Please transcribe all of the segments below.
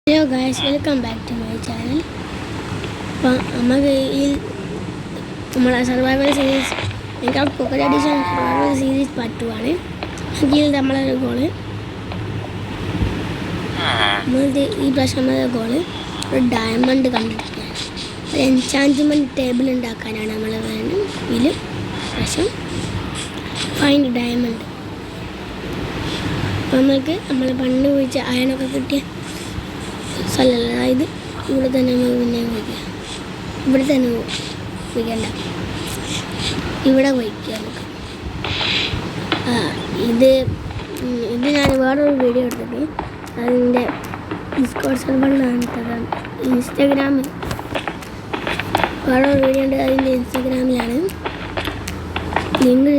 Hello guys, welcome back to my channel. അപ്പം നമുക്ക് നമ്മളെ survival series Minecraft pocket edition survival series part 2 ആണ്. ഇതിൽ നമ്മളൊരു ഗോള് ഈ പ്രാവശ്യം നമ്മളെ ഗോള് ഒരു ഡയമണ്ട് കണ്ടെത്തുകയാണ്. ഒരു എൻചാൻറ്റ്മെൻറ്റ് ടേബിൾ ഉണ്ടാക്കാനാണ് നമ്മൾ വേണം. ഇതിൽ പ്രാവശ്യം ഫൈൻഡ് ഡയമണ്ട്. അപ്പം നമ്മൾ പണ്ട് കുഴിച്ച അയണൊക്കെ കിട്ടിയ സ്ഥലമല്ല, അതായത് ഇവിടെ തന്നെ നമുക്ക് പിന്നെ വയ്ക്കുക. ഇവിടെ തന്നെ വയ്ക്കണ്ട, ഇവിടെ വയ്ക്കുക നമുക്ക്. ഇത് ഞാൻ വേറൊരു വീഡിയോ എടുത്തിട്ട് അതിൻ്റെ ഡിസ്കോഡ് സെർവറിലാണ്, ഇൻസ്റ്റാഗ്രാമിൽ വേറൊരു വീഡിയോ ഉണ്ട്, അതിൻ്റെ ഇൻസ്റ്റാഗ്രാമിലാണ്. ലിങ്ക്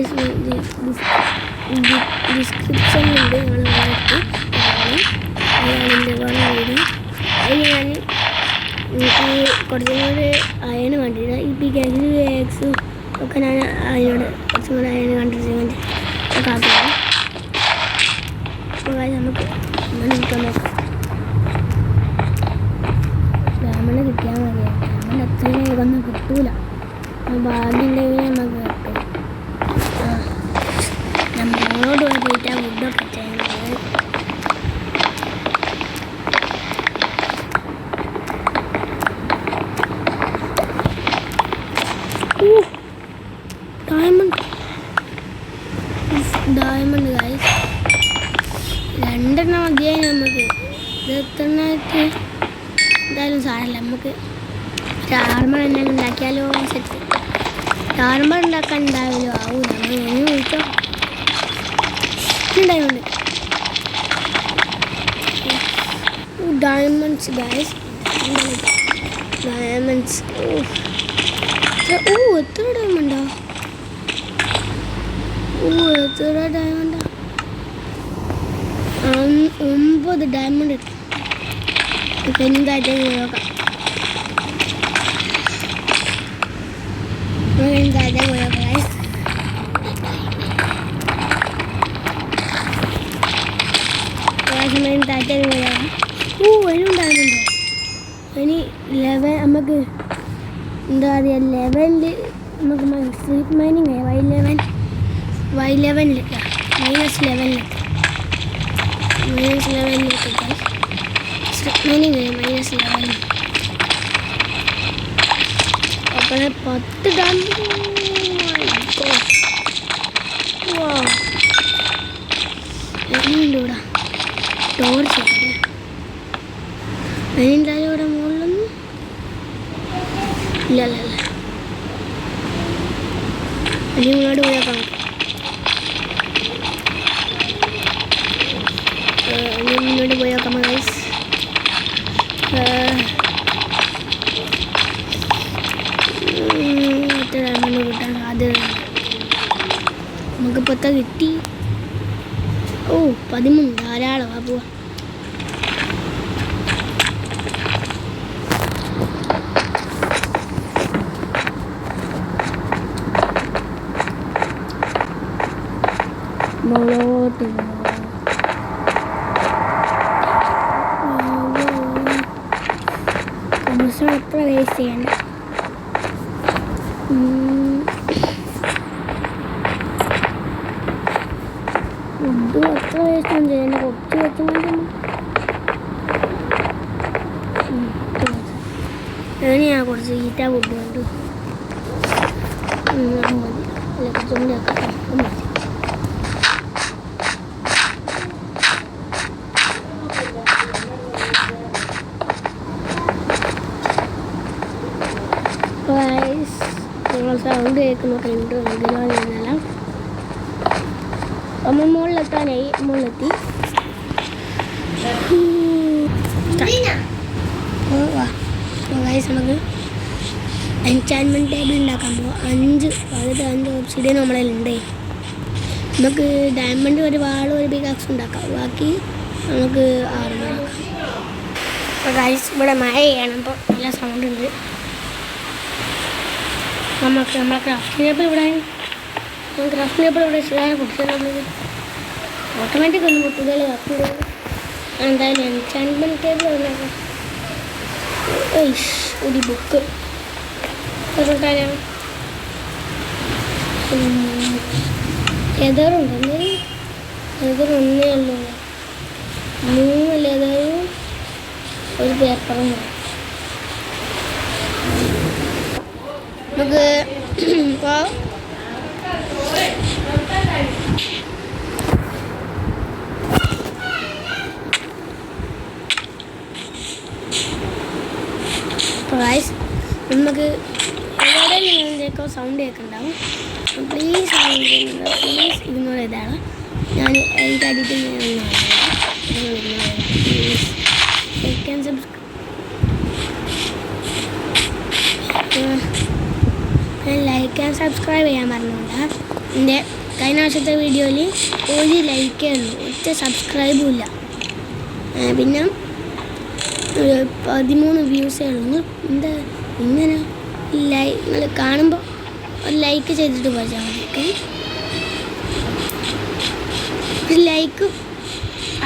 ഡിസ്ക്രിപ്ഷനിലുണ്ട്. നിങ്ങൾ അതാണ് എൻ്റെ വേറെ വീഡിയോ. അത് ഞാൻ കുറച്ചും കൂടി അയണ് വേണ്ടിയിട്ട് ഈ പിക്കാക്സും ഒക്കെ ഞാൻ അതിനോട് കുറച്ചും കൂടി അയണ് കണ്ടിട്ട് ഒക്കെ ആക്കിയാണ്. അപ്പോൾ നമുക്ക് അങ്ങനെ കിട്ടാൻ നോക്കാം. ബ്രാഹ്മണ കിട്ടിയാൽ മതിയാണ്. ബ്രാഹ്മണ അത്രയും വേഗമൊന്നും കിട്ടൂല. ഭാഗ്യമുണ്ടെങ്കിൽ നമുക്ക് കിട്ടും. നമ്മളോട് വേണ്ടിയിട്ട് ആ ഫുഡൊക്കെ ചെയ്യുന്നത്. ഡയമണ്ട് ഗൈസ്, 2 മതിയായി നമുക്ക്. ഇതെത്രണ്ണായിട്ട് എന്തായാലും സാരമില്ല, നമുക്ക് ഒരു ആർമർ എന്തെങ്കിലും ഉണ്ടാക്കിയാലോ. സെറ്റ് ആർമർ ഉണ്ടാക്കാൻ ഉണ്ടാവില്ലോ ആവൂ. നമ്മൾ എങ്ങനെ വിളിച്ചോ ഡയമണ്ട് ഡയമണ്ട്സ് ഗൈസ്, ഡയമണ്ട്സ്. എത്ര ഡയമണ്ടോ? എത്ര ഡയമണ്ടാ? 9 ഡയമണ്ട്. ഇപ്പം എന്തായിട്ട് നോക്കാം. എന്തായിട്ട് പോയോക്കാം. എന്തായിട്ട് പോയാൽ അതിനും ഡയമണ്ടോ? ഇനി 11 നമുക്ക് എന്താ പറയുക, 11 നമുക്ക് street mining Y11 -11 street mining -11. അപ്പോൾ 10 ഡയമണ്ട്. ഇവിടെ ടോർച്ച് അതിനെന്തായാലും ഇവിടെ മുകളിലൊന്നും ഇല്ല. ഇനി ഇങ്ങോട്ട് പോയേക്കാം. മുന്നോട്ട് പോയേക്കാം ഗൈസ്. എത്ര ഡയമണ്ട് കിട്ടാൻ സാധ്യത? നമുക്ക് 10 കിട്ടി. 13 ധാരാളം. ആ പോവാ. മുകളോട്ട് ദിവസം എത്ര വേസ്റ്റ് ചെയ്യണ്ട. ഫുഡ് എത്ര വേസ്റ്റ് ഒന്നും ചെയ്യണ്ട. കുറച്ച് വെച്ചുകൊണ്ട് ഞാൻ കുറച്ച് ഈറ്റ ഫുഡ് കണ്ടു മതി. അല്ല കുറച്ചും കൂടി ഒക്കെ മതി. സൗണ്ട് കേൾക്കുന്നൊക്കെ ഉണ്ട്. ഇതിനല്ല നമ്മൾ മുകളിലെത്താനായി. മുകളിലെത്തി. നമുക്ക് എൻചാൻറ്റ്മെൻറ്റ് ടേബിൾ ഉണ്ടാക്കാൻ പോകാം. 5 ഒബ്സിഡിയൻ നമ്മളതിലുണ്ട്. നമുക്ക് ഡയമണ്ട് ഒരു വാളും ഒരു പിക്കാക്സ് ഉണ്ടാക്കാം. ബാക്കി നമുക്ക് ആർമർ. അപ്പോൾ ഗൈസ്, ഇവിടെ മഴ ചെയ്യണം. അപ്പോൾ നല്ല സൗണ്ട് ഉണ്ട്. നമ്മളെ ക്രാഫ്റ്റിംഗ് ടേബിൾ ഇവിടെ ശരിയായ കുട്ടികൾ നമ്മൾ ഓട്ടോമാറ്റിക് ഒന്നും കുട്ടികൾ എന്തായാലും എൻചാൻറ്റ്മെൻറ്റ് ടേബിൾ ഉണ്ടാക്കാം. ഒരു ബുക്ക് ലെതറുണ്ട്. ലെതർ ഒന്നേ ഉള്ളൂ. 3 ലെതറും ഒരു പേപ്പറും. നമുക്ക് ഇപ്പോൾ നമുക്ക് എവിടെ നിങ്ങളൊക്കെ സൗണ്ട് കേൾക്കുന്നുണ്ടാവും. പ്ലീസ് ഇഗ്നോർ ചെയ്താണ്. ഞാൻ എനിക്ക് അഡിറ്റ് ചെയ്യാൻ പ്ലീസ് ലൈക്ക് ആൻഡ് സബ്സ്ക്രൈബ്. ഞാൻ ലൈക്ക് ആൻഡ് സബ്സ്ക്രൈബ് ചെയ്യാൻ പറഞ്ഞുകൊണ്ട് എൻ്റെ കഴിഞ്ഞ വർഷത്തെ വീഡിയോയിൽ 1 ലൈക്കേ ഉള്ളൂ, 1 സബ്സ്ക്രൈബും ഇല്ല. പിന്നെ 13 വ്യൂസേ ഉള്ളൂ. എന്താ ഇങ്ങനെ നിങ്ങൾ കാണുമ്പോൾ ഒരു ലൈക്ക് ചെയ്തിട്ട് പോയാൽ മതി. ഓക്കെ, ഒരു ലൈക്ക്.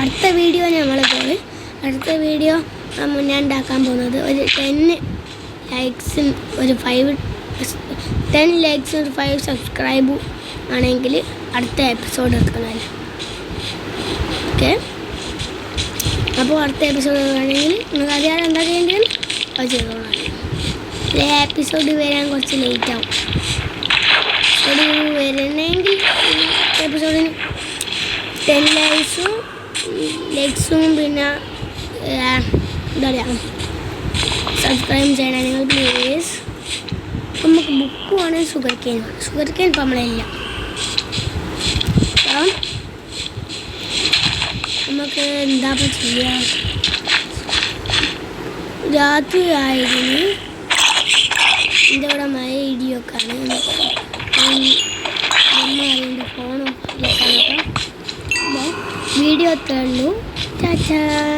അടുത്ത വീഡിയോ അടുത്ത വീഡിയോ ഞാൻ ഉണ്ടാക്കാൻ പോകുന്നത് ഒരു 10 ലൈക്സും ഒരു 10 ലൈക്സും ഒരു 5 സബ്സ്ക്രൈബും ആണെങ്കിൽ അടുത്ത എപ്പിസോഡ് എടുക്കണമല്ലോ. ഓക്കെ, അപ്പോൾ അടുത്ത എപ്പിസോഡ് വേണമെങ്കിൽ നിങ്ങൾക്ക് അറിയാതെ എന്താ ചെയ്യേണ്ടത് അത് ചെയ്തോളാം. എപ്പിസോഡ് വരാൻ കുറച്ച് ലേറ്റാവും. എപ്പിസോഡ് വരണമെങ്കിൽ എപ്പിസോഡിന് 10 ലൈക്സും പിന്നെ എന്താ പറയുക സബ്സ്ക്രൈബ് ചെയ്യണം നിങ്ങൾ പ്ലീസ്. നമുക്ക് ബുക്ക് വേണമെങ്കിൽ ഷുഗർ കെയിൻ ഇപ്പം നമ്മളില്ല. അപ്പം നമുക്ക് എന്താ ചെയ്യുക, രാത്രി ആയിരുന്നു. എൻ്റെ ഇവിടെ മഴ ഇടിയൊക്കെ ആണ്. എൻ്റെ ഫോണും വീഡിയോ എത്രയുള്ളൂ. ചാച്ചാ.